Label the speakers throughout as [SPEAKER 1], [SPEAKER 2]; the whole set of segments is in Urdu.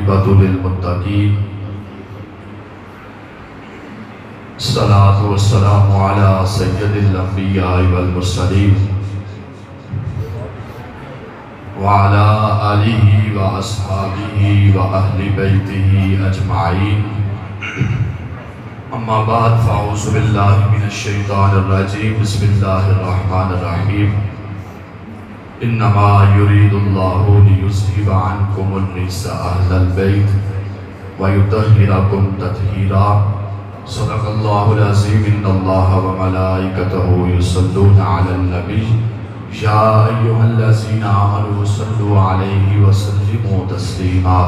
[SPEAKER 1] عاقبۃ للمتقین الصلاۃ والسلام علی سید الانبیاء والمرسلین وعلی آلہ واصحابہ واہل بیتہ اجمعین اما بعد فاعوذ باللہ من الشیطان الرجیم بسم اللہ الرحمن الرحیم انما یرید اللہ لیذہب عنکم الرجس اہل البیت ویطہرکم تطہیرا صدق اللہ العظیم ان اللہ وملائکتہ یصلون علی النبی یا ایہا الذین آمنوا صلوا علیہ وسلموا تسلیما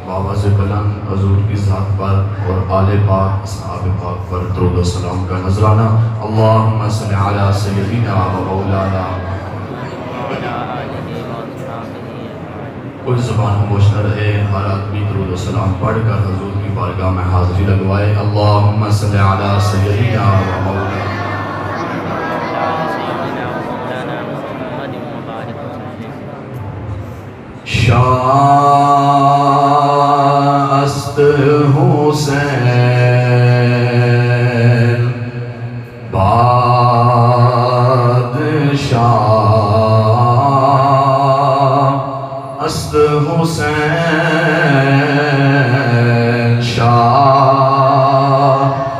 [SPEAKER 1] باواز بلند حضور کی ذات پر اور آل پاک اصحاب پاک پر درود و سلام کا نذرانہ اللہم صلی علی سیدنا و مولانا کوئی زبان خاموش نہ رہے ہر آدمی درود و سلام پڑھ کر حضور کی بارگاہ میں حاضری لگوائے اللہم صلی علی سیدنا و مولانا شاست حسین بادشاہ است حسین شاہ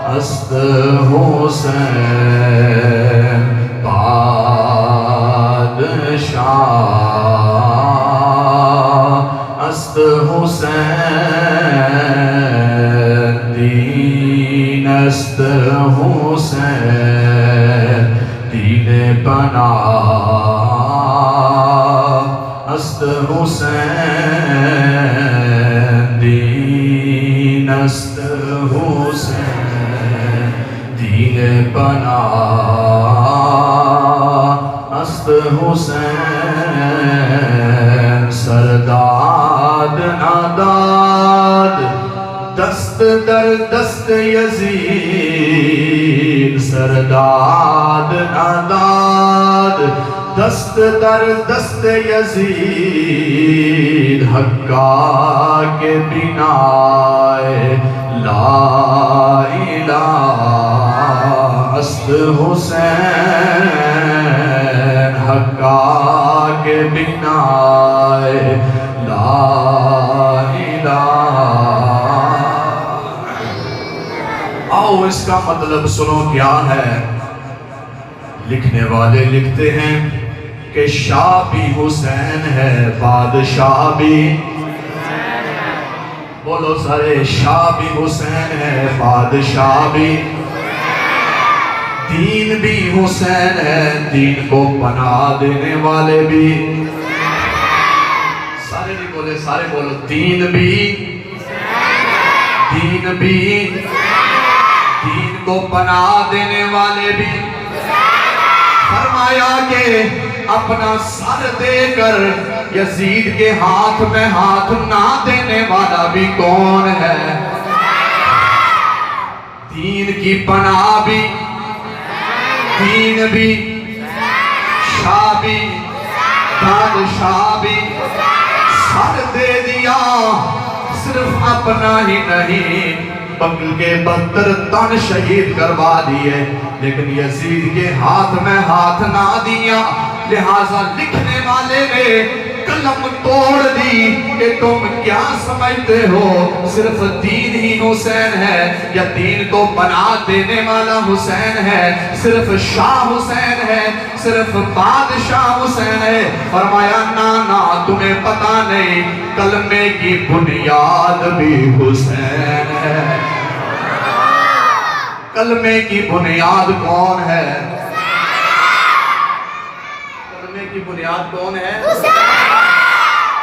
[SPEAKER 1] است حسین بادشاہ است حسین دین است حسین دین پناہ است حسین دین است حسین دین پناہ است حسین سرداد ناداد دست در دست یزید سرداد ناداد دست در دست یزید حقا کے بنائے لا الہ است حسین حقا کے بنائے لا الہ آؤ اس کا مطلب سنو کیا ہے لکھنے والے لکھتے ہیں کہ شاہ بھی حسین ہے بادشاہ بھی بولو سارے شاہ بھی حسین ہے بادشاہ بھی دین بھی حسین ہے دین کو پناہ دینے والے بھی سارے نہیں بولے سارے بولو دین بھی دین کو پناہ دینے والے بھی فرمایا کہ اپنا سر دے کر یزید کے ہاتھ میں ہاتھ نہ دینے والا بھی کون ہے دین کی پناہ بھی دین بھی شاہ بھی بادشاہ بھی سر دے دیا صرف اپنا ہی نہیں بغل کے 72 تن شہید کروا دیے لیکن یزید کے ہاتھ میں ہاتھ نہ دیا لہٰذا لکھنے والے نے قلم توڑ دی کہ تم کیا سمجھتے ہو صرف دین ہی حسین ہے یا دین کو بنا دینے والا حسین ہے صرف شاہ حسین ہے صرف بادشاہ حسین ہے فرمایا نا تمہیں پتا نہیں کلمے کی بنیاد بھی حسین ہے کلمے کی بنیاد کون ہے کلمے کی بنیاد کون ہے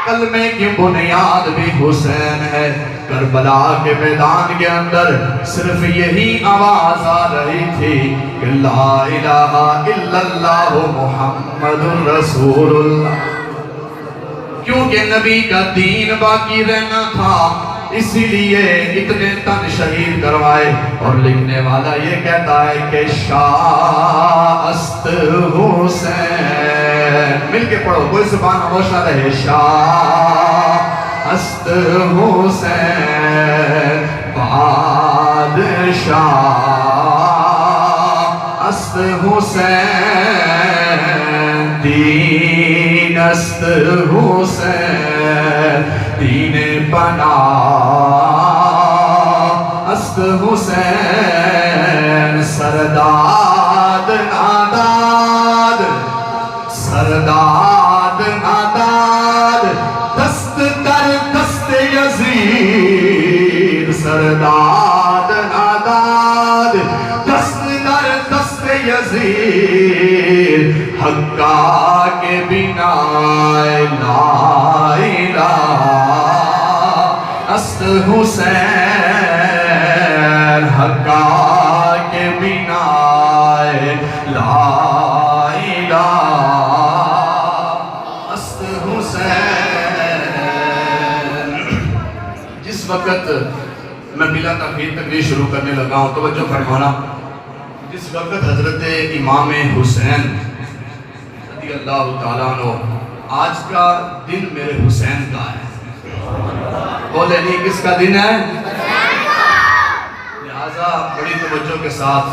[SPEAKER 1] کلمے کی بنیاد بھی حسین ہے کربلا کے میدان کے اندر صرف یہی آواز آ رہی تھی کہ لا الہ الا اللہ محمد رسول اللہ کیونکہ نبی کا دین باقی رہنا تھا اسی لیے اتنے تن شہید کروائے اور لکھنے والا یہ کہتا ہے کہ شاہ است حسین مل کے پڑھو کوئی زبان خاموش نہ رہے شاہ است حسین بادشاہ است حسین دین است حسین دین پناہ است حسین سرداد ناداد سرداد ناداد دست در دست یزید سرداد ناداد دست در دست یزید حقا کے بنا لا الہ است حسین حقا کے بنا لا الہ است حسین. جس وقت میں بلا تاخیر تقریر شروع کرنے لگا ہوں توجہ فرمانا، جس وقت حضرت امام حسین رضی اللہ تعالیٰ عنہ، آج کا دن میرے حسین کا ہے. بولے نہیں کس کا دن ہے؟ لہذا بڑی توجہ کے ساتھ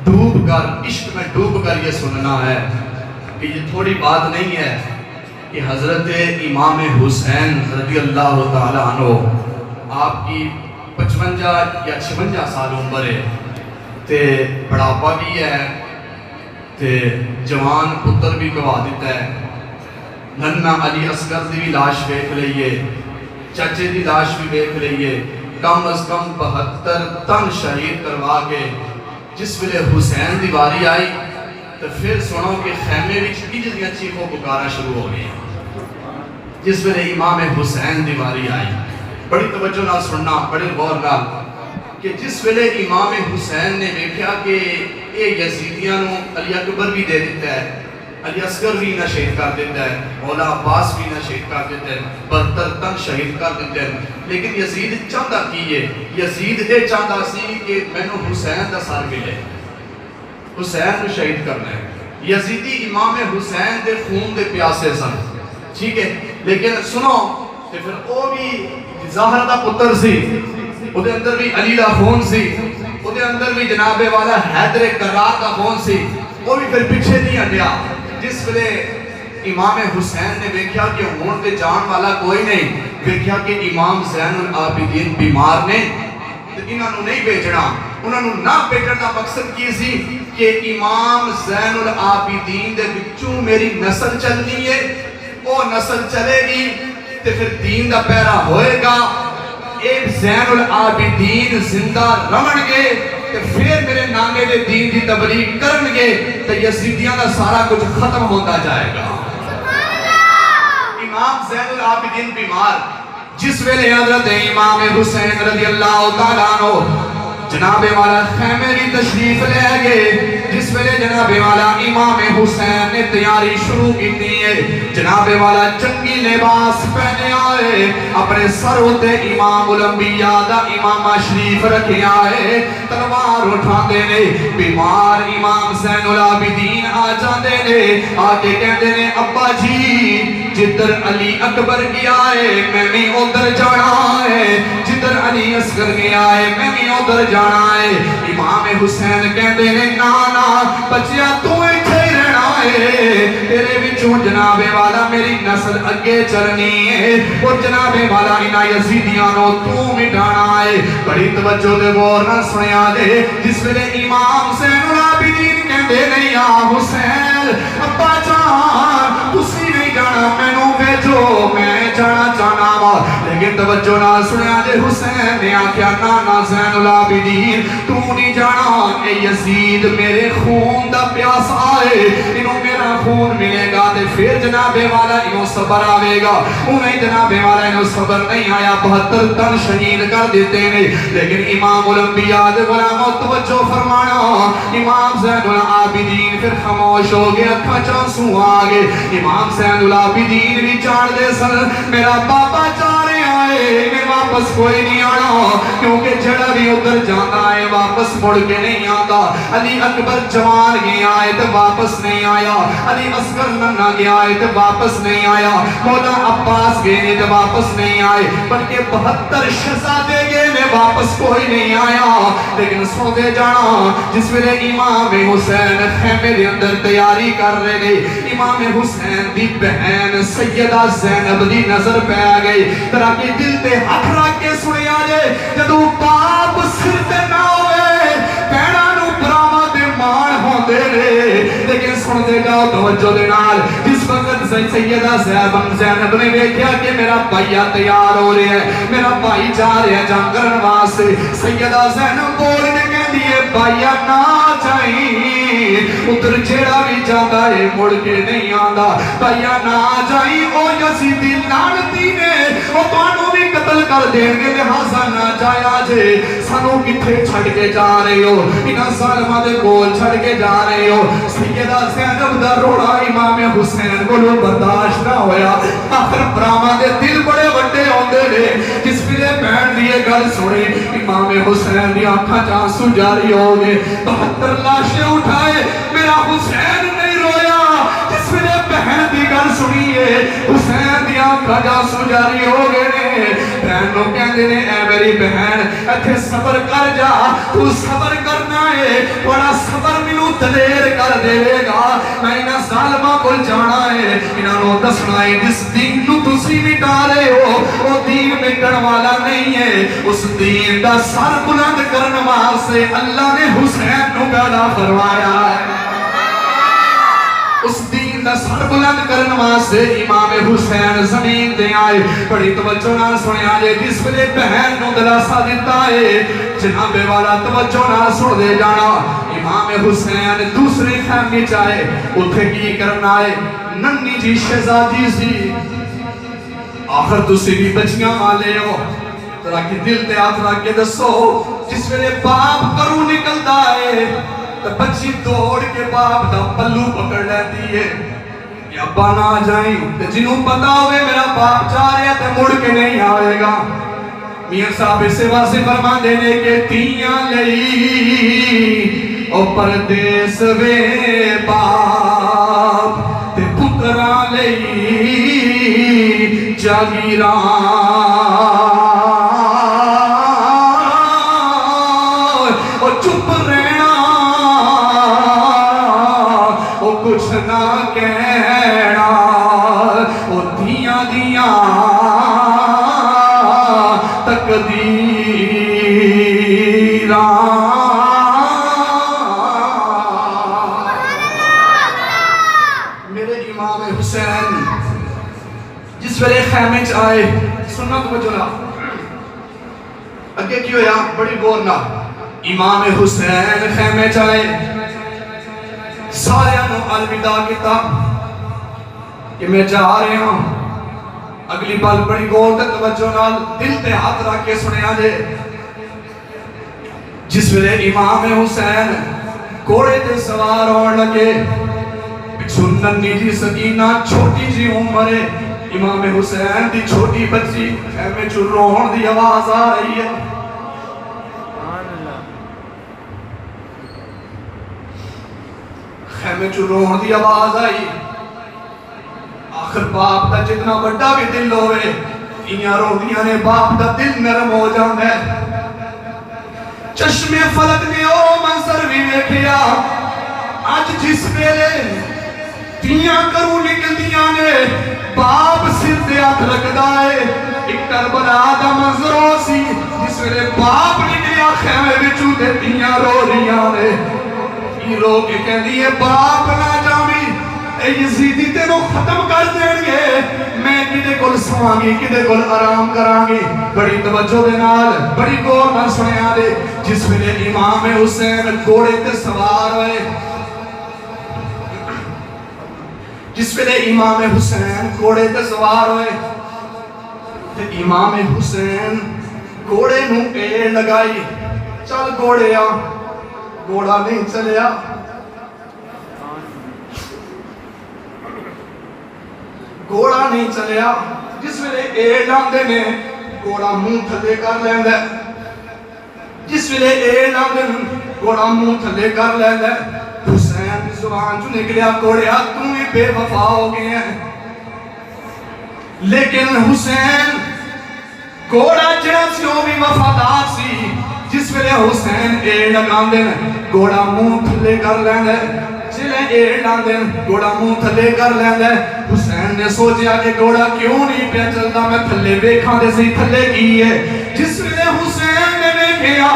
[SPEAKER 1] ڈوب کر عشق میں ڈوب کر یہ سننا ہے کہ یہ تھوڑی بات نہیں ہے کہ حضرت امام حسین رضی اللہ تعالیٰ عنہ آپ کی 55 یا 56 سال عمر ہے تے بڑھاپا بھی ہے تے جوان پتر بھی گوا دیتا ہے. ننا علی اصغر دی بھی لاش دیکھ لئیے، چچے دی لاش بھی دیکھ لئیے، کم از کم 72 تن شہید کروا کے جس ویلے حسین دی واری آئی تو پھر سنو کہ خیمے وچ کجدیاں چیخو پکارا شروع ہو گئی. جس ویلے امام حسین دی واری آئی بڑی توجہ نال سننا، بڑے غور نال، کہ جس ویلے امام حسین نے دیکھا کہ اے یزیدیاں نو علی اکبر بھی دے دیتا ہے، علی اصغر بھی نہ شہید کر دیتا ہے، مولا عباس بھی نہ شہید کر دیتا ہے، 72 تن شہید کر دیتا ہے، لیکن یزید چاہتا کیے، یزید یہ چاہتا سی کہ میں نو حسین دا سر ملے، حسین نو شہید کرنا ہے. یزیدی امام حسین دے خون دے پیاسے سن، ٹھیک ہے، لیکن سنو کہ پھر او بھی ظاہر دا پتر سی، او دے اندر بھی علی دا خون سی، او دے اندر بھی جناب والا حیدر کرار دا خون سی، وہ بھی پھر پیچھے نہیں ہٹیا. جس ویلے امام حسین نے دیکھا کہ ہون تے جان والا کوئی نہیں، دیکھا کہ امام زین العابدین بیمار نے، تو انہوں نے نہیں بیچنا. انہوں نے نہ بیچنا دا مقصد کی سی کہ امام زین العابدین دے بچوں میری نسل چلنی ہے، وہ نسل چلے گی تو پھر دین دا پیرا ہوئے گا. ایک زین العابدین زندہ رمن گے کہ پھر میرے نامے دے دین دی تبلیغ کرن گے تو یزیدیاں دا سارا کچھ ختم ہوتا جائے گا. امام زین العابدین بیمار، جس ویلے حضرت امام حسین رضی اللہ تعالیٰ عنہ جناب والا خیمے کی تشریف لے گئے، جس ویلے جناب والا امام حسین نے تیاری شروع کی ہے، جناب والا چنگی لباس پہنے آئے، اپنے سر ہوتے امام الانبیاء دا امام شریف رکھے آئے، تلوار اٹھا دینے، بیمار امام زین العابدین آ جاندے نے، آگے کہندے نے ابا جی جدر علی اکبر گیا ہے میں بھی ادھر جانا ہے، جدر علی اصغر گیا ہے میں بھی ادھر جانا ہے. امام حسین کہندے نے نانا بچیا تو ایتھے ہی رہنا ہے، تیرے وچوں جناب والا میری نسل اگے چلنی ہے، اور جناب والا انہاں یزیدیاں نو تو مٹانا ہے. بڑی توجہ دے غور نال سنیا دے، جس ویلے امام زین العابدین کہندے نے یا حسین ابا جان تسی نہیں جانا مینوں بھیجو میں جانا چاہنا وا. لیکن توجہ نال سنیا دے، حسین نے آکھیا نانا زین العابدین تو نہیں جانا، اے یزید میرے خون دا پیاسا ہے، انہوں میرا خون ملے گا تے پھر جناب والا انہوں صبر آوے گا. انہیں جناب والا انہوں صبر نہیں آیا، 72 تن شہید کر دیتے ہیں. لیکن امام الانبیاء دے غلاموں توجہ فرمانا، امام زین العابدین پھر خاموش ہو گئے، اکھاں چانسو آگے. امام زین العابدین بھی جان دے سن میرا بابا جا رہے آئے، میرا بابا واپس کوئی نہیں آنا کیونکہ جڑا بھی ادھر جانا ہے واپس مڑ کے نہیں آتا علی اکبر جوان گیا ہے تو واپس نہیں آیا علی اصغر ننھا گیا ہے تو واپس نہیں آیا مولا عباس گئے تو واپس نہیں آئے بلکہ 72 شہزادے گئے نے واپس کوئی نہیں آیا لیکن سو دے جانا جس ویلے امام حسین خیمے دے اندر تیاری کر رہے نے امام حسین دی بہن سیدہ زینب دی نظر پہ آ گئی ترا کے دل تے ہاتھ رکھ کے سنیا جے جدو باپ سر تے نہ ہوئے بہنا نو براوا دے مان ہوندے نے لیکن سن دے جاؤ توجہ دے نال جس وقت سیدہ زینب نے دیکھا کہ میرا بھائی تیار ہو رہے ہیں میرا بھائی جا رہے ہیں جنگ کرن واسطے سیدہ زینب بول کے کہندی ہے بھائی نہ جائیں ادھر جیڑا بھی جاتا ہے مڑ کے نہیں آندا بھائی نہ جائیں او یزیدی لعنتی نے او تانوں بھی قتل کر دیں گے لہذا نہ جایا جے سانوں کتھے چھڑ کے جا رہے ہو انہاں ظالماں دے کول چھڑ کے جا رہے ہو سیدہ زینب دا روڑا امام حسین کولوں برداشت نہ ہویا آخر براواں دے دل بڑے وڈے ہوندے نے جس ویلے بہن دی یہ گل سنی امام حسین دی آنکھاں چ آنسو جاری ہو گئے 72 لاشیں اٹھائے میرا حسین نہیں رویا جس ویلے بہن دی گل سنی ہے حسین دی آنکھاں چ آنسو جاری ہو گئے نے بہن نو کہندے نے اے میری بہن ایتھے صبر کر جا تو صبر کرنا ہے بڑا صبر مینوں دلیر کر دے گا میں انہاں ظالماں کول جانا ہے انہاں نو دسنا ہے جس دین نو تسی مٹا رہے ہو او دین مٹن والا نہیں ہے اس دین دا سر بلند کرن واسطے اللہ نے حسین نو پیدا فرمایا ہے اس دین دا سر بلند کرن واسطے امام حسین زمین تے آئے بڑی توجہ نال سنیا جے جس ویلے بہن نو دلاسا دیتا ہے جناب والا توجہ نال سن دے جانا امام حسین دوسرے خیمے چ آئے اوتھے کی کرنا ہے ننھی جی شہزادی سی آخر تسی بھی بچیاں والے ہو ذرا کہ دل تے ہاتھ رکھ کے دسو جس ویلے باپ کروں نکلدا ہے تو بچی دوڑ کے باپ دا پلو پکڑ لیتی ہے یا ابا نہ جائیں تے جنوں پتا ہوئے میرا باپ جا رہا تے مڑ کے نہیں آئے گا میاں صاحب اسے واسے فرما دینے کے تیاں لئی او پردیس وے باپ تے پتران لئی جاگیران او چپ رہنا او کچھ نہ کہنا او دیاں دیاں تقدیران میرے امام حسین جس ویلے خیمے چ آئے سننا توجہ نہ اگے کی ہویا بڑی غور نہ امام حسین خیمے چ آئے سارے نو الوداع کیتا کہ میں جا رہے ہوں اگلی بال بڑی غور تے توجہ نال دل تے ہاتھ رکھ کے سنیا جے جس ویلے امام حسین گھوڑے تے سوار ہون لگے پچھو ننھی جی سکینہ چھوٹی جی عمر امام حسین دی چھوٹی بچی خیمے چ رون دی آواز آ رہی ہے خیمے چ رون دی آواز آئی آخر باپ دا جتنا بڑا بھی دل ہوئے انہاں روندیاں نے باپ دا دل نرم ہو جاندے چشمے فلک نے او منظر بھی ویکھیا اج جس ویلے تیاں کروں نکلدیاں نے باپ سر تے ہاتھ رکھدا ہے ایک کربلا دا منظر ہو سی جس ویلے باپ نکلیا خیمے وچوں تے تیاں رو رہیاں نے رو کے کہندی ہے باپ نہ جاویں اے یزیدی تینوں ختم کر دیں گے میں کدے کول سواں گی کدے کول آرام کراں گی بڑی توجہ دے نال بڑی غور نال سنیا دے جس ویلے امام حسین گھوڑے تے سوار ہوئے جس ویلے امام حسین گھوڑے تے سوار ہوئے تے امام حسین گھوڑے نو اے لگائی چل گھوڑے آ گھوڑا نہیں چلیا گھوڑا نہیں چلیا جس ویلے اے جاندے نے گھوڑا منہ تھلے کر لیندا ہے. جس ویلے اے لاندن گھوڑا منہ تھلے کر لیندا ہے. حسین دی زبان چوں نکلیا گھوڑیا تو ہی بے وفا ہو گئے ہیں. لیکن حسین گھوڑا جڑا سی او بھی وفادار سی. جس ویلے حسین اے لگاندے گھوڑا منہ تھلے کر لیندا ہے. جلے اے لاندے گھوڑا منہ تھلے کر لیندا ہے. حسین نے سوچیا کہ گھوڑا کیوں نہیں پیا چلدا میں تھلے ویکھاں تے صحیح تھلے کی ہے. جس ویلے حسین نے ویکھیا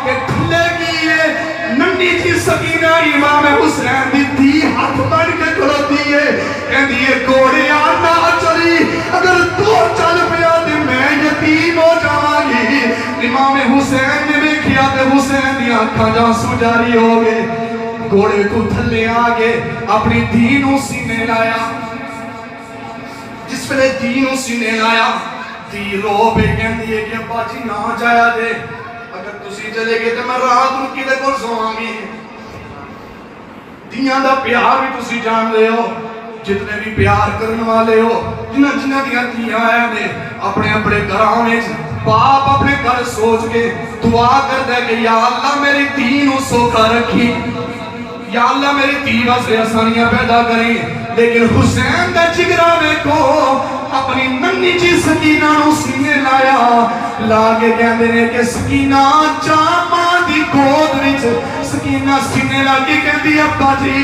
[SPEAKER 1] کہ تھلے کی ہے ننی جی سکینہ امام حسین دی دھی ہاتھ بن کے کھلوتی ہے. کہندی ہے گھوڑیا نہ چلی اگر تو چل پیا تے میں یتیم ہو جاواں گی. امام حسین نے ویکھیا تے حسین دی اکھاں جانسو جاری ہو گئے. گھوڑے تو تھلے آگے اپنی دھی نو سینے لایا. جس ویلے دھی نو سینے لایا دھی رو پہ کہندی ہے کہ ابا جی نہ جایا دے اگر تسی چلے گئے تو میں رات نو کدے کول سواں گی. دھیاں دا پیار بھی تسی جان لے ہو. جتنے بھی پیار کرنے والے ہو جنہ جنہ دیاں دھیاں آیا نے اپنے اپنے گھراں وچ باپ اپنے گھر سوچ کے دعا کردا ہے کہ یا اللہ میری دھی نو سوکھا رکھی. یا اللہ میری دھی واسطے آسانیاں پیدا کریں. لیکن حسین دا جگرا ویکھو اپنی ننی جی سکینہ نو سینے لایا. لا کے کہندے نے کہ سکینہ چاما دی گود وچ سکینہ سینے لا کے کہندی ابا جی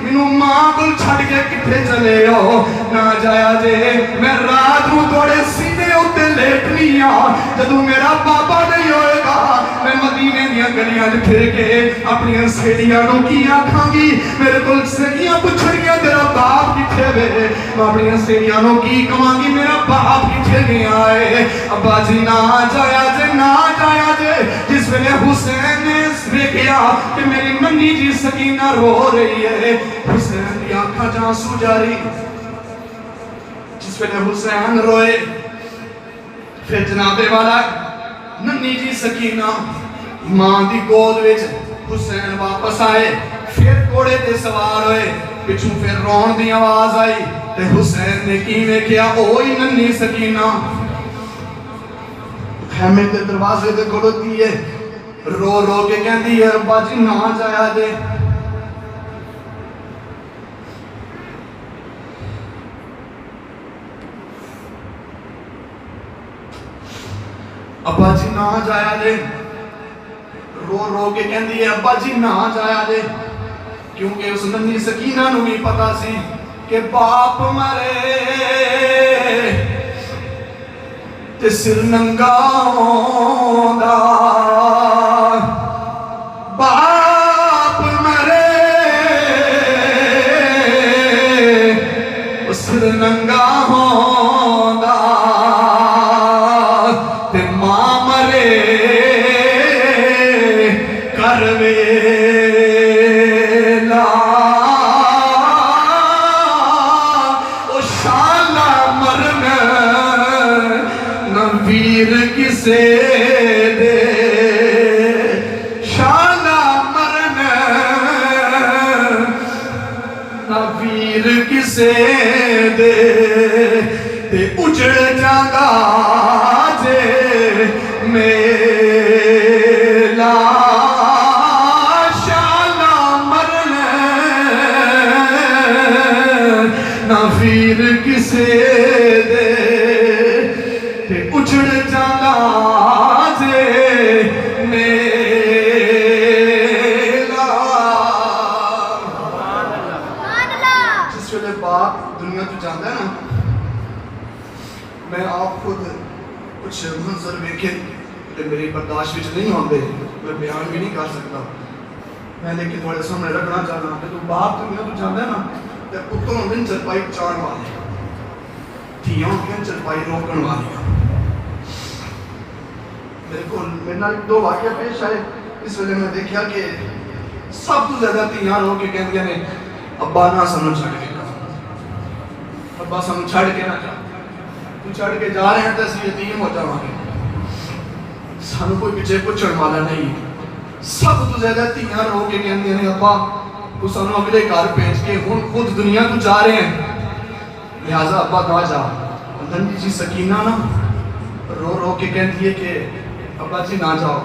[SPEAKER 1] مینوں ماں کول چھڈ کے کتھے چلے ہو نہ جایا جے میں رات نو تھوڑے سینے اُتے لیٹنی ہاں. جدوں میرا بابا نہیں ہوئے گا میں مدینے دیاں گلیاں وچ پھر کے اپنی سہیلیاں نو کی آکھاں گی میرے کول سہیلیاں پچھڑیاں تیرا باپ کتھے وے. میں اپنی سہیلیاں نو کی کہاں گی میرا باپ کتھے گیا ہے. ابا جی نہ جایا جے نہ جایا جے. جس ویلے حسین نے ویکھیا کہ میری ننی جی سکینہ رو رہی ہے حسین دی آنکھاں جانسو جاری. جس ویلے حسین روئے پھر جناب والا ننی جی سکینہ ماں دی گود وچ حسین واپس آئے. پھر گھوڑے تے سوار ہوئے پچھوں پھر رون دی آواز آئی تے حسین نے کی ویکھیا اوہی ننی سکینہ خیمے تے دروازے تے کھڑوتی ہے رو رو کے کہندی ہے ابا جی نہ جایا دے. ابا جی نہ جایا دے رو رو کے کہندی ہے ابا جی نہ جایا دے. کیونکہ اس ننی سکینہ نو بھی پتا سی کہ باپ مرے تے سر ننگا ہوندا. باپ مرے سر ننگا ہوندا تے ماں مرے کر ویلا. او شالا مرنا نہ ویر کسے دے. شالا مرنا نہ ویر کسے دے تے اجڑ جاگا جے میلا. شالا مرنا نہ ویر کسے دے تے اجڑ جاگا جے میلا. جس ویلے باپ دنیا تو جاندا ہے نا میں آپ خود کچھ منظر ویکھے تے میری برداشت وچ نہیں ہوندے میں بیان بھی نہیں کر سکتا. میں لیکن تھوڑے سامنے رکھنا چاہنا کہ تو باپ دنیا تو جاندا ہے نا تے پتر ہوندے چرپائی چاڑ والے دھیاں ہوندیاں چرپائی روکن والیاں. میرے کو میرے نال دو واقعہ پیش آئے. اس ویلے میں دیکھا کہ سب تو زیادہ دھیاں رو کے کہندیاں نے ابا نہ سانوں چھڈ کے ابا سانوں چھڈ کے نہ جا تو چھڈ کے جا رہے ہیں تو اسی یتیم ہو جاواں گے. سانوں کوئی پیچھے پوچھن والا نہیں. سب تو زیادہ دھیاں رو کے کہندیاں نے ابا تو سانوں اگلے گھر بھیج کے ہن خود دنیا تو جا رہے ہیں لہٰذا ابا نہ جا. ننی جی سکینہ نا رو رو کے کہندی ہے کہ ابا جی نہ جاؤ،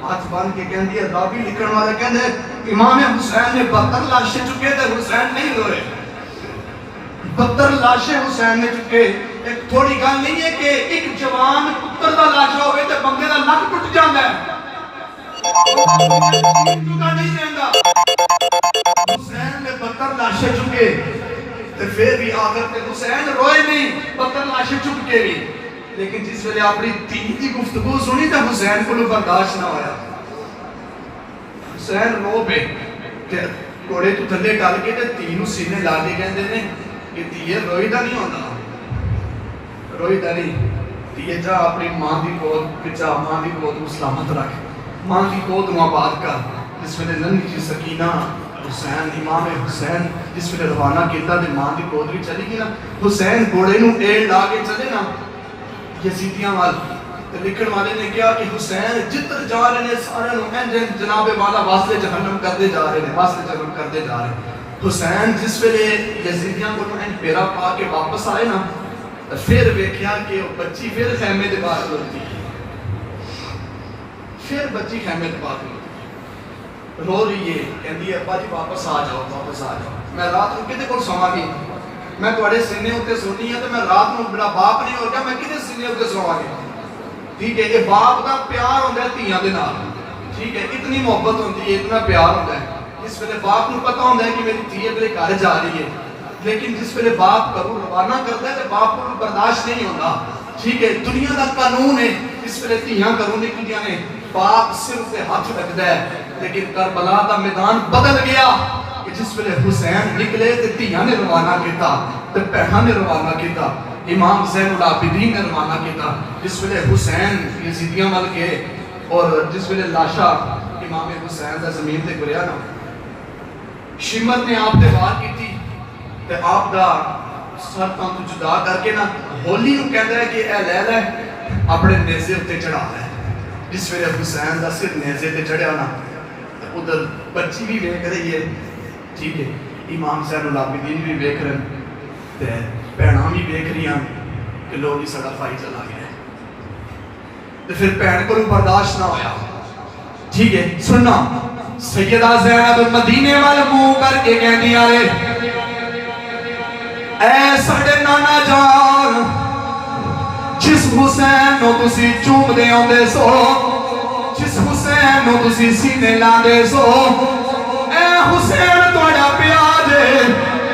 [SPEAKER 1] ہاتھ باندھ کے کہندی ہے، راوی لکھن والا کہندے امام حسین نے 72 لاشیں چکے تھے، حسین نہیں روئے۔ 72 لاشیں حسین نے چکے۔ ایک تھوڑی گل نہیں ہے کہ ایک جوان پتر دا لاشا ہوئے تے بندے دا نک ٹوٹ جاندا ہے، چکا نہیں رہندا۔ حسین نے 72 لاشیں چکے تے پھر بھی آخر تے حسین روئے نہیں 72 لاشیں چک کے بھی، لیکن جس ویلے اپنی دھی دی گفتگو سنی تے حسین کو برداشت نہ ہویا۔ حسین رو پے تے گھوڑے تو تھلے ڈال کے تے دھی نوں سینے لا کے کہندے نے کہ دھیے روئی دا نہیں ہوندا، روئی دا نہیں، دھیے جا اپنی ماں دی گود بچا، ماں دی گود نوں سلامت رکھ، ماں دی گود نوں آباد کر۔ جس ویلے ننھی جی سکینہ حسین امام حسین جس ویلے روانہ کیتا تے ماں دی گود وچ چلی گئی نا، حسین گھوڑے نوں ایڑ لا کے چلے نا یزیدیاں وال، تے لکھن والے نے کہا کہ حسین جدھر جا رہے ہیں سارے نوں انج جناب والا واسطے جہنم کردے جا رہے ہیں، واسطے جہنم کردے جا رہے ہیں۔ حسین جس ویلے یزیدیاں کو انج پیرا پا کے واپس آئے نا، پھر ویکھیا کہ وہ بچی پھر خیمے دے باہر کھلوتی ہے، پھر بچی خیمے دے باہر کھلوتی ہے، رو رہی ہے، کہندی ہے ابا جی واپس آ جاؤ، واپس آ جاؤ، میں رات نوں کدے کول سواں گی، میں تواڈے سینے اُتے سونی ہے تے میں رات نوں میرا باپ نہیں ہو گیا، میں کدے سینے اُتے سواں گی۔ ٹھیک ہے، یہ باپ دا پیار ہوندا ہے دھیاں دے نال، ٹھیک ہے، اتنی محبت ہوندی ہے، اتنا پیار ہوندا ہے۔ اس ویلے باپ نوں پتہ ہوندا ہے کہ میری دھی اگلے گھر جا رہی ہے، لیکن جس ویلے باپ گھروں روانہ کرتا ہے تے باپ کو برداشت نہیں ہوندا، ٹھیک ہے، دنیا دا قانون ہے، اس ویلے دھیاں گھروں نکلیاں نے، باپ سر تے ہاتھ رکھدا ہے، لیکن کربلا دا میدان بدل گیا کہ جس ویلے حسین نکلے تے دھیاں نے روانہ کیتا تے بہناں نے روانہ کیتا، امام زین العابدین نے روانہ کیتا۔ جس ویلے حسین یزیدیاں وال گئے اور جس ویلے لاشا امام حسین دا زمین تے گریا نا، شمر نے آپ تے وار کیتی تے آپ دا سر تو جدا کر کے نا ہولی نوں کہندا ہے کہ اے لے لے اپنے نیزے اُتے چڑھا لے۔ جس ویلے حسین دا سر نیزے تے چڑھیا نا، ادھر بچی بھی ویکھ رہی ہے، ٹھیک ہے، امام زین العابدین بھی ویکھ رہے ہیں تے بہناں بھی ویکھ رہی ہیں کہ لوگ ہی سڑا فائی چلا گیا ہے۔ تے پھر بہن کو برداشت نہ ہویا، ٹھیک ہے، سننا سیدہ زینب مدینے وال منہ کر کے کہندی آ رہے اے ساڈے نانا جان، جس حسین نو تسی چوم دے ہوندے سو، جس حسین نو تسی سینے لاندے سو، اے حسین تواڈا پیا جے،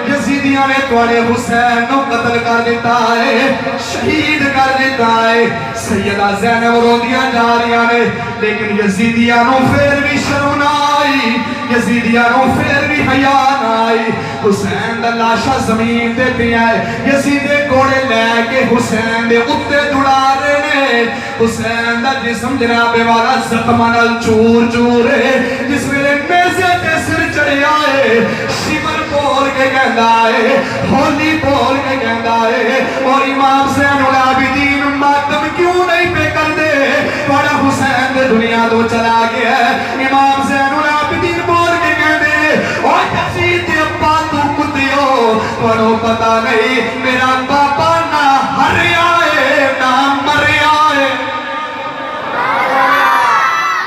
[SPEAKER 1] یزیدیاں نے تواڈے حسین نو قتل کر دیتا ہے، شہید کر دیتا ہے۔ سیدہ زینب روندیاں جا رہیاں نے، لیکن یزیدیاں نو پھر بھی شرم نہ آئی، یزیدیاں نو پھر بھی حیا نہ آئی۔ حسین دا لاشا زمین تے پیا ہے، یزیدے گھوڑے لے کے حسین دے اُتے دوڑا رہے نے، حسین دا جسم جناب والا زخماں نال چور چور ہے۔ جس ویلے نیزے تے سر چڑھیا ہے، شمر بول کے کہندا ہے، ہولی بول کے کہندا ہے، اور امام زین العابدین ماتم کیوں نہیں پہ کر دے، بڑا حسین دے دنیا تو چلا گیا ہے۔ امام زین العابدین بول کے کہندے اور یزید دے ابا تو کتیو، پڑھو پتہ نہیں میرا بابا نہ ہریا ہے نہ مریا ہے،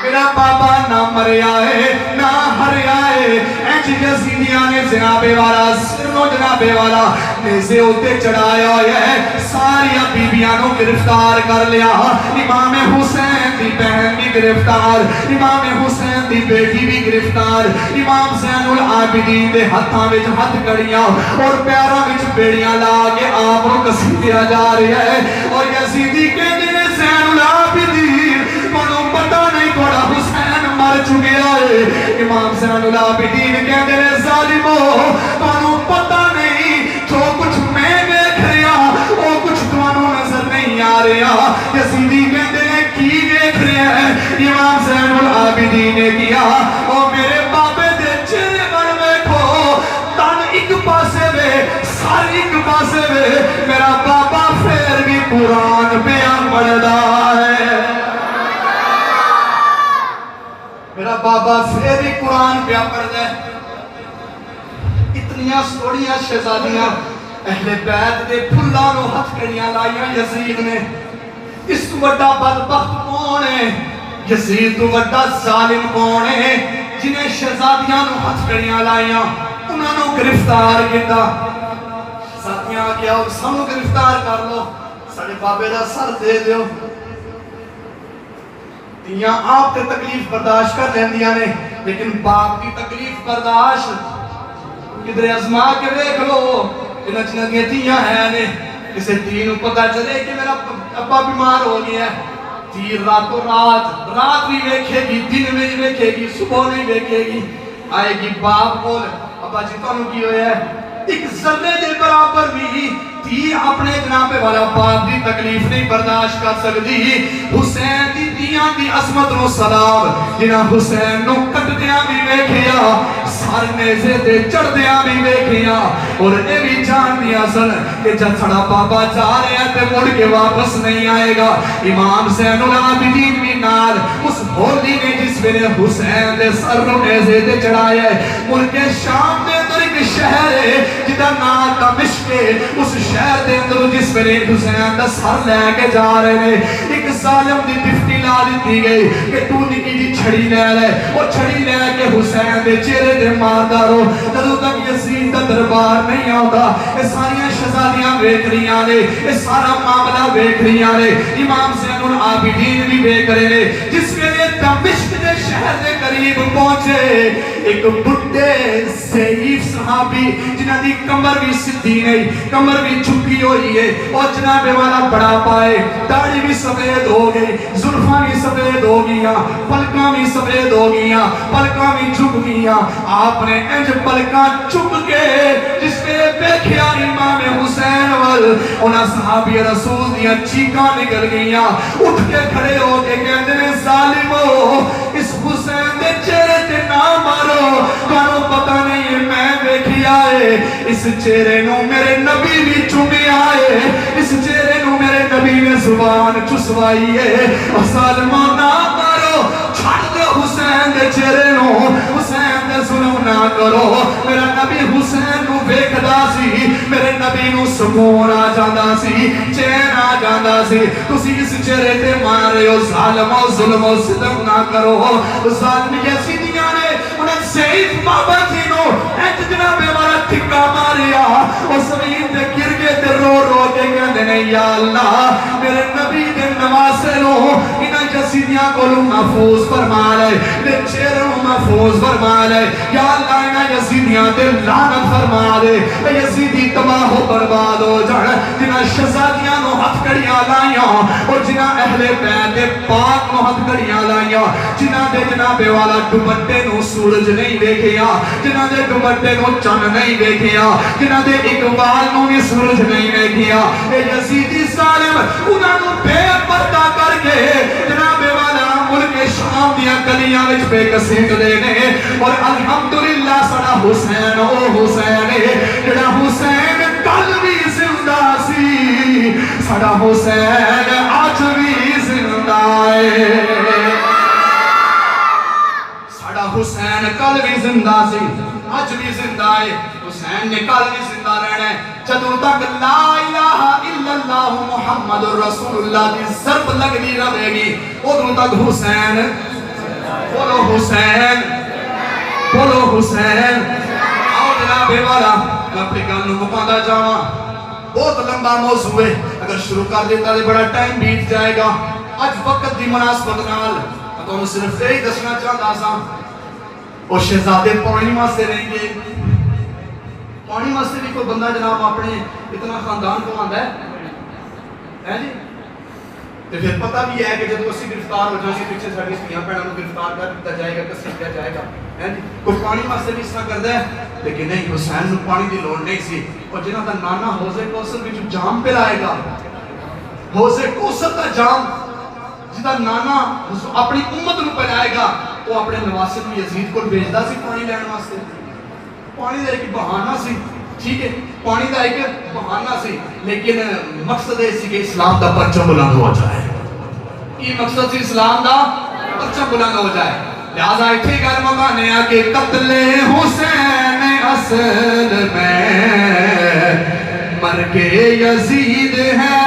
[SPEAKER 1] میرا بابا نہ مریا ہے نہ ہریا ہے۔ اینچ یزیدیاں نے جناب والا سرنو جناب والا نیزے ہوتے چڑھایا ہے، ساری بیبیاں نو گرفتار کر لیا، امام حسین دی بہن بھی گرفتار، امام حسین دی بیٹی بھی گرفتار، امام زین العابدین دے ہتھاں وچ ہتھ کڑیاں اور پیراں وچ بیڑیاں لا کے آپ کو کسیدیا جا رہی ہے، اور یزیدی کہندے نے زین العابدین منو پتہ نہیں تھوڑا حسین مر چکیا ہے۔ امام زین العابدین کہندے نے ظالمو تانوں پتہ نہیں جو کچھ میں دیکھ رہا وہ کچھ تانوں نظر نہیں آ رہا۔ یزیدی کہندے نے کی دیکھ رہے ہیں؟ امام زین العابدین نے کیا او میرے بابے دے چہرے بن بیٹھو، تن ایک پاسے وے سر ایک پاسے وے، میرا بابا پھر بھی قرآن پہ پڑھدا ہے، میرا بابا پھر بھی قرآن پہ پڑھدا ہے۔ اتنیاں سوڑیاں شہزادیاں اہل بیت دے پھلاں نو ہتھ کڑیاں لائیاں یزید نے، اس تو بڑا بدبخت کون ہے؟ یزید تو بڑا ظالم کون ہے جنہیں شہزادیاں نو ہتھ کڑیاں لائیاں انہاں نو گرفتار کیتا؟ شہزادیاں کیا اور سانو گرفتار کر لو، ساڑے بابے دا سر دے دیو۔ تیاں آپ تے تکلیف برداشت کر لیندیاں نے، لیکن باپ کی تکلیف برداشت کدھر ازما کے دیکھ لو، انہاں جنہاں دیاں تیاں ہیں نے، کسے تینوں پتہ چلے کہ میرا ابا بیمار ہو گیا ہے، تیر راتوں رات بھی ویکھے گی، دن میں ویکھے گی، صبح نہیں ویکھے گی، آئے گی باپ بول ابا جی تو کی ہویا ہے، ایک ذرے دے برابر بھی تھی اپنے جناب والا باپ دی تکلیف نہیں برداشت کر سکتی۔ حسین دی دیاں دی عظمت نو سلام، جنہاں حسین نو کٹدیاں بھی ویکھیا، سر نیزے دے چڑھدیاں بھی ویکھیا، اور اے بھی جان دیا سن کہ جب سڑا بابا جا رہے ہیں تے مڑ کے واپس نہیں آئے گا۔ امام زین العابدین بھی نال اس ہولی نے جس میں حسین دے سر نو نیزے دے چڑھایا ہے، ملک شام دے اندر ایک شہر ہے جدا نام دمشق ہے، اس شہر دے اندر جس میں حسین دا سر لے کے جا رہے ہیں، ایک ظالم دی ڈفٹی لا دیتی گئی کہ تو نکی جی چھڑی لے لے، اور چھڑی لے کے حسین دے چہرے دے مار دارو، جدو تک یزید دا دربار نہیں آتا، یہ ساریاں شہزادیاں ویکھ رہیاں نے، یہ سارا معاملہ ویکھ رہیاں نے، امام زین العابدین بھی ویکھ رہے نے، جس میں دمشق دے شہر دے قریب پہنچے، ایک بڑھے ضعیف صحابی جنہاں دی کمر بھی سدھی نہیں، کمر بھی چھکی ہوئی ہے، اور جناب والا بڑا پائے، داڑھی بھی سفید ہو گئی، زلفاں بھی سفید ہو گیا، پلکاں بھی سفید ہو گیا، پلکاں بھی چھپ گیا، آپ نے انج پلکاں چھپ کے جس پہ بیکھیا امام حسین وال، انہاں صحابی رسول دیاں چیکاں نکل گیا، اٹھ کے کھڑے ہو کے کہندے نے ظالمو اس حسین دے چہرے تے نہ مارو، کانو پتہ نہیں ہے میں بیکھیا ہے، اس چہرے نو میرے نبی بھی چومی آئے، اس چہرے نو میرے نبی نے زبان چسوائی ہے، اور ظالمو نہ مارو، چھڑ دے حسین دے چہرے نو، حسین دے ظلم نہ کرو، میرا نبی حسین نو ویکھدا سی، میرے نبی نو سکون آ جاندا سی، چین آ جاندا سی، تسی اس چہرے تے مار رہے ہو، ظالمو ظلم و ستم نہ کرو، ظالم یزیدیاں نے انہیں ضعیف بابا جی نو ایک جناب والا تھکا ماریا، اور زمین دے گر گئے تے رو رو کے کہندے نے یا اللہ میرے نبی دے نواسے نو انہیں یزیدیاں کو محفوظ فرما لے، دے چہروں محفوظ فرما لے، یا اللہ انہیں یزیدیاں دے لعنت فرما دے، یزیدی تباہ و برباد ہو جائے، جنہیں شہزادیاں نو ہتھ کڑیاں لائیاں، اور جنہیں اہل بیت پاک نو ہتھ کڑیاں لائیاں، جنہیں دے جناب والا دوپٹے نو سورج نہیں دیکھیا، جنہیں دے دوپٹے نو چن نہیں دیکھیا، جنہیں دے اقبال نو بھی سورج نہیں دیکھیا، اے یزیدی ظالم انہاں نو بے پردہ کر کے جناب والا ملک شام دیا گلیاں وچ بے کسیٹ دینے، اور الحمدللہ سڑا حسین او حسین جڑا حسین کل بھی زندہ سی، سڑا حسین آج بھی زندہ ہے، سڑا حسین کل بھی زندہ سی، آج بھی زندہ ہے، حسین نے کل بھی زندہ رہنا ہے، جدوں تک لا الہ الا اللہ محمد رسول اللہ دی ضرب لگنی رہے گی، ادھوں تک حسین، بولو حسین، بولو حسین، آؤ جناب والا میں اپنی گل مکاندا جاواں، بہت لمبا موضوع ہے، اگر شروع کر دیتا تو بڑا ٹائم بیت جائے گا، آج وقت دی مناسبت نال میں تو صرف یہی دسنا چاہتا سا، وہ شہزادے پانی واسطے رہیں گے، پانی واسطے بھی کوئی بندہ جناب اپنے اتنا خاندان کو آندا ہے جی، تو پھر پتہ بھی ہے کہ جب اسی گرفتار ہو جائیں پیچھے ساڑی سیاں پہنا کو گرفتار کر دیتا جائے گا، کسی کیا جائے گا، کوئی پانی واسطے بھی اس طرح کرتا ہے، لیکن نہیں حسین نو پانی دی لوڑ نہیں سی، اور جنہاں دا نانا حوضے کوثر بھی جو جام پہ لائے گا، حوضے کوثر دا جام جدا نانا اپنی امت نو پہنائے گا، وہ اپنے نواسے کو یزید کو بھیجدا سی پانی لین واسطے، پانی دا ایک بہانہ سی، ٹھیک ہے، پانی دا ایک بہانہ سی، لیکن مقصد ہے اسی کہ اسلام دا پرچم بلند ہو جائے، یہ مقصد سی اسلام دا پرچم بلند ہو جائے، لہذا اتھے گل مکانے آ کہ قتل حسین اصل میں مرگ یزید ہے،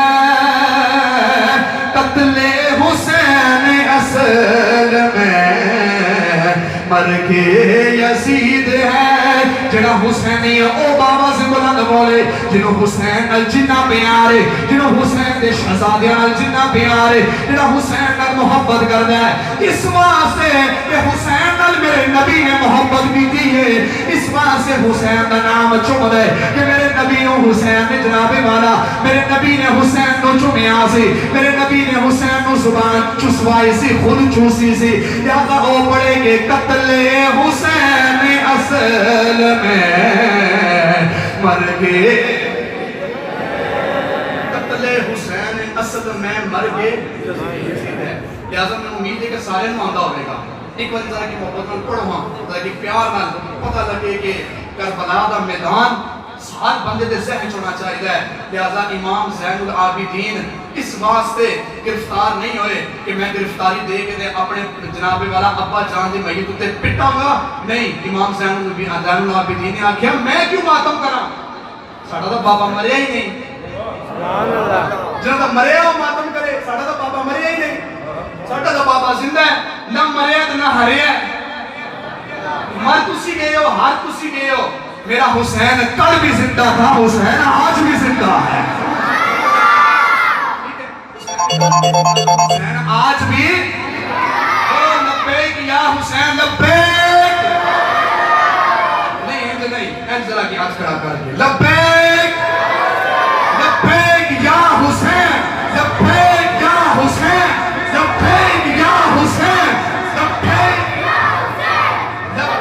[SPEAKER 1] قتل حسین اصل میں مرگ یزید ہے جڑا حسینی او بابا سے بلند بولے جنہوں حسین نال جنہ پیارے جنہوں حسین دے شہزادے نال جنہ پیارے جنہوں حسین نال محبت کردہ ہے اس واسطے کہ حسین نال میرے نبی نے محبت بھی دی ہے اس واسطے حسین دا نام چم دے کہ میرے نبی نو حسین نے جناب والا میرے نبی نے حسین نو چمیا سی میرے نبی نے حسین نو زبان چسوائی سی خود چوسی سی لہذا او پڑے کہ قتل حسین اصل میں مرگے قتل حسین اصل میں مرگے لہذا میں امید ہے کہ سارے نو آندہ ہوئے گا ایک وقت ذرا کی محبت میں پڑھو ہاں ذرا کی پیار میں پتہ لگے کہ کربلا دا میدان ہر بندے دے ذہن چھوڑنا چاہیے ہے لہذا امام زین العابدین اس واسطے گرفتار نہیں ہوئے کہ میں گرفتاری دے کے دے اپنے جناب والا ابا جان دے میت تے پٹاں گا نہیں امام زین العابدین نے آکھیا میں کیوں ماتم کرا ساڈا تو بابا مریا ہی نہیں سبحان اللہ جنہاں دا مریا ہو ماتم کرے ساڈا تو بابا مریا ہی نہیں ساڈا تو بابا زندہ ہے نہ مریا تے نہ ہریا مر تسی گئے ہو ہر تسی گئے ہو میرا حسین کل بھی زندہ تھا حسین آج بھی زندہ ہے حسین آج بھی لبیک یا حسین لبیک نہیں ایک ذرا کی آج کھڑا کر کے لبیک لبیک یا حسین لبیک یا حسین لبیک یا حسین لبیک یا حسین لبیک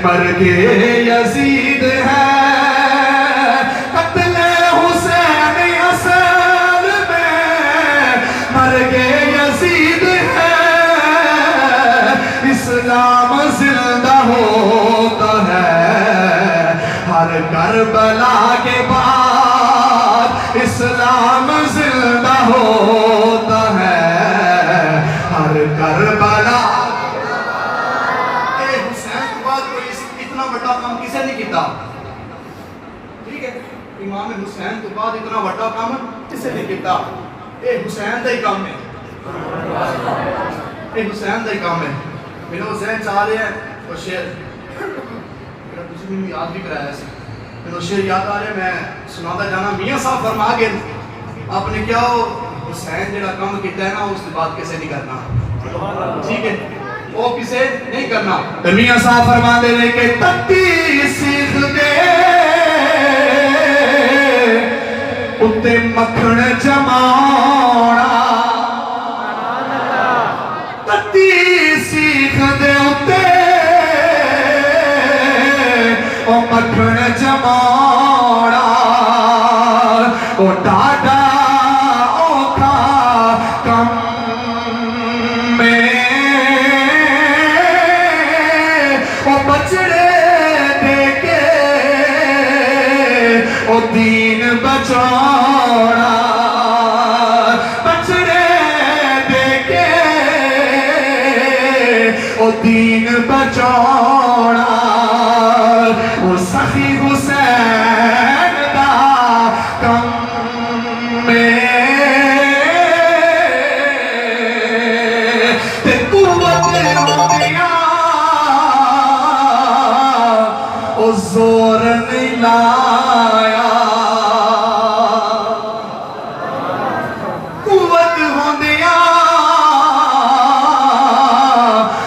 [SPEAKER 1] مرگ یزید ہے قتل حسین اصل میں مرگ یزید ہے اسلام زندہ ہوتا ہے ہر کربلا کے بعد اسلام زندہ ہوتا ہے ہر کربلا کسے نہیں کیتا ٹھیک ہے امام حسین تو بعد اتنا بڑا کام کسے نہیں کیتا اے حسین دا ہی کام ہے اے حسین دا ہی کام ہے میرے حسین چاہ رہے ہیں وہ شعر میرا کسی میں یاد بھی کرایا ہے میرے شعر یاد آ رہے ہیں میں سناتا جانا میاں صاحب فرما گئے آپ نے کیا ہو حسین جڑا کام کیتا ہے نا اس کے بعد کسے نہیں کرنا ٹھیک ہے وہ کسے نہیں کرنا میاں صاحب فرما دے رہے کہ تتی سیخ دے اتے مکھن جمانا تتی سیخ دے اتے او مکھن جمانا او ڈاڈا اوکھا کم بچڑے دے کے او دین بچانا بچڑے دے کے او دین بچانا او سخی حسین دا کم میں تے قوت ہوندیاں زور نہیں لایا قوت ہوندیاں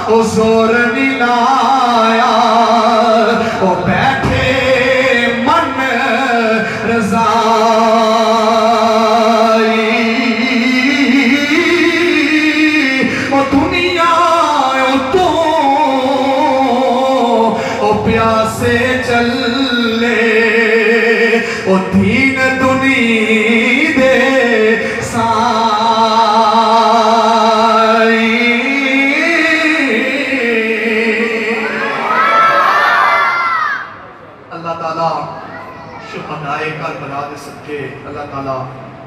[SPEAKER 1] او زور نہیں لایا او بیٹھے من رضائی او دنیا او تو او پیاسے چلے او دین دنی دے سائی تعالیٰ شہدائے کربلا دے صدقے اللہ تعالیٰ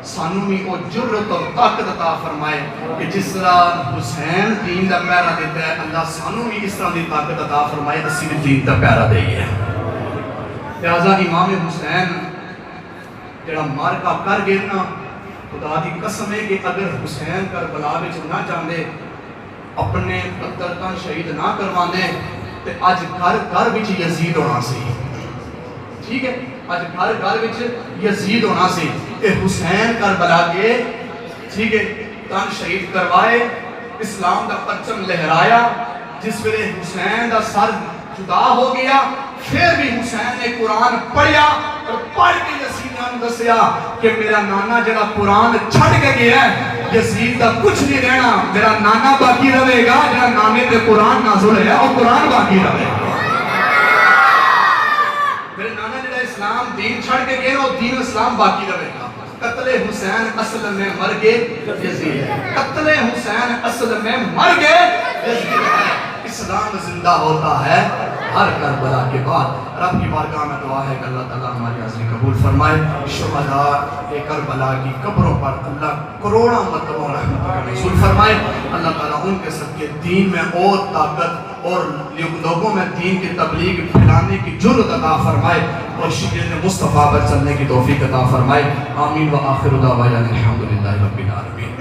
[SPEAKER 1] سانو بھی وہ جرت اور طاقت عطا فرمائے کہ جس طرح حسین دین دا پیرا دیتا ہے اللہ سانو بھی اس طرح دی طاقت عطا فرمائے اسی بھی دین دا پیرا دئیے لہذا امام حسین جڑا مارکا کر گرنا خدا دی قسم ہے کہ اگر حسین کربلا وچ نہ جاندے اپنے پتر کا شہید نہ کرواندے تے اج گھر گھر وچ یزید ہونا سی ٹھیک ہے اج گھر گھر وچ یزید ہونا سی تے حسین کربلا کے ٹھیک ہے تن شہید کروائے اسلام دا پرچم لہرایا جس ویلے حسین دا سر جدا ہو گیا پھر بھی حسین نے قرآن پڑھیا اور پڑھ کے یزید نے دسیا کہ میرا نانا جڑا قرآن چھڑ کے گیا ہے یزید دا کچھ نہیں رہنا میرا نانا باقی رہے گا جڑا نانے تے قرآن نازل ہے اور قرآن باقی رہے گا میرے نانا جڑا اسلام دین چھڑ کے گیا اور دین اسلام باقی رہے گا قتل حسین اصل میں مر گئے یزید قتل حسین اصل میں مر گئے یزید اسلام زندہ ہوتا ہے ہر کربلا کے بعد رب کی بارگاہ میں دعا ہے کہ اللہ تعالیٰ ہماری حاضری قبول فرمائے شہداء کربلا کی قبروں پر اللہ کروڑوں مرتبہ رحمت کا نزول فرمائے اللہ تعالیٰ ان کے صدقے دین میں اور طاقت اور لوگوں میں دین کی تبلیغ پھیلانے کی جرأت عطا فرمائے اور شریعت مصطفیٰ پر چلنے کی توفیق عطا فرمائے آمین و آخر دعوانا الحمدللہ رب العالمین